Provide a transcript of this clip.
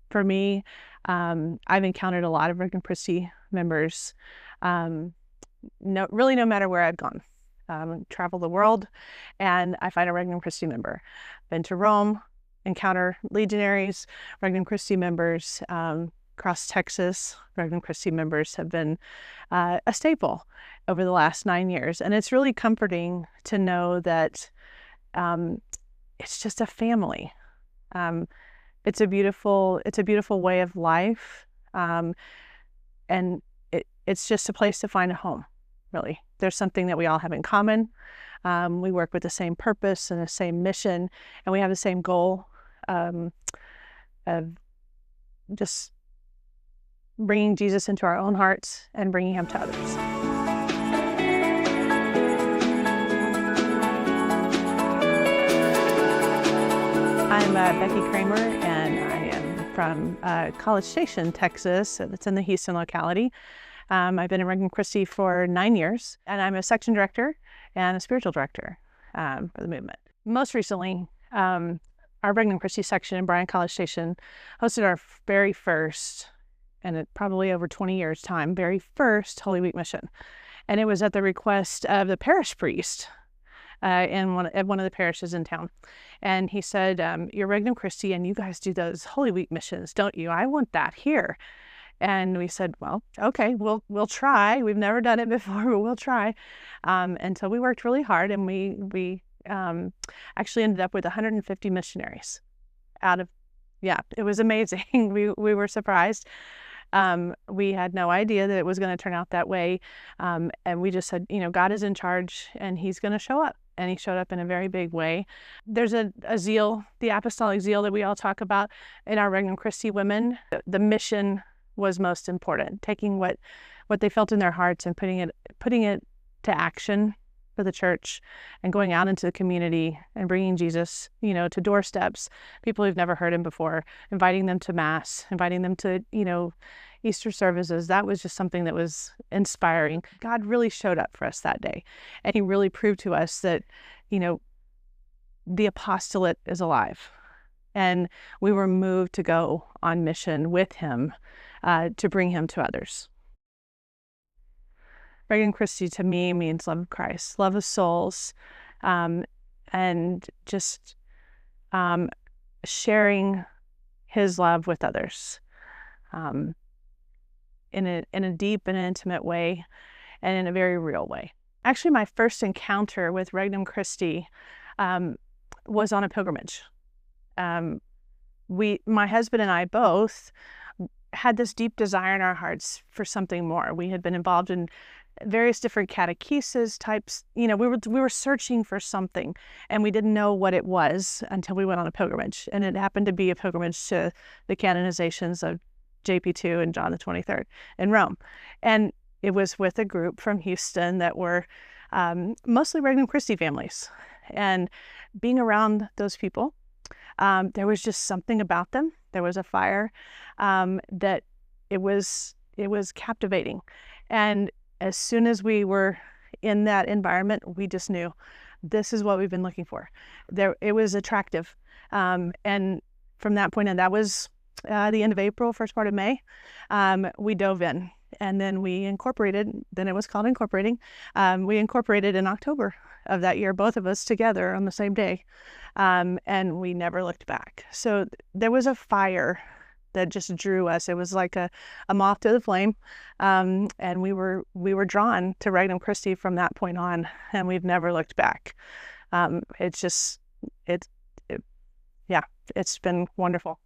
For me, I've encountered a lot of Regnum Christi members, really no matter where I've gone. Travel the world, and I find a Regnum Christi member. Been to Rome, encounter legionaries, Regnum Christi members. Across Texas, Regnum Christi members have been a staple over the last 9 years. And it's really comforting to know that it's just a family. It's a beautiful way of life. And it's just a place to find a home, really. There's something that we all have in common. We work with the same purpose and the same mission, and we have the same goal of just bringing Jesus into our own hearts and bringing him to others. I'm Becky Kramr, and I am from College Station, Texas. It's in the Houston locality. I've been in Regnum Christi for 9 years, and I'm a section director and a spiritual director for the movement. Most recently, our Regnum Christi section in Bryan-College Statio hosted our very first, and it probably over 20 years' time, very first Holy Week mission. And it was at the request of the parish priest at one of the parishes in town. And he said, you're Regnum Christi, and you guys do those Holy Week missions, don't you? I want that here. And we said, well, okay, we'll try. We've never done it before, but we'll try. And so we worked really hard, and we actually ended up with 150 missionaries it was amazing. We were surprised. We had no idea that it was going to turn out that way. And we just said, God is in charge, and he's going to show up. And he showed up in a very big way. There's a zeal, the apostolic zeal that we all talk about in our Regnum Christi women. The mission was most important, taking what they felt in their hearts and putting it to action for the church, and going out into the community and bringing Jesus, to doorsteps, people who've never heard him before, inviting them to Mass, inviting them to, Easter services. That was just something that was inspiring. God really showed up for us that day, and he really proved to us that, the apostolate is alive, and we were moved to go on mission with him to bring him to others. Regnum Christi to me means love of Christ, love of souls, and just sharing his love with others in a deep and intimate way, and in a very real way. Actually, my first encounter with Regnum Christi was on a pilgrimage. My husband and I both had this deep desire in our hearts for something more. We had been involved in various different catechesis types. We were searching for something, and we didn't know what it was until we went on a pilgrimage. And it happened to be a pilgrimage to the canonizations of JP2 and John the 23rd in Rome. And it was with a group from Houston that were mostly Regnum Christi families. And being around those people, there was just something about them. There was a fire that it was captivating. And as soon as we were in that environment, we just knew this is what we've been looking for. It was attractive. And from that point on, that was the end of April, first part of May, we dove in. And then we incorporated, then it was called incorporating. We incorporated in October of that year, both of us together on the same day. And we never looked back. So there was a fire that just drew us. It was like a moth to the flame. And we were drawn to Regnum Christi from that point on, and we've never looked back. It's been wonderful.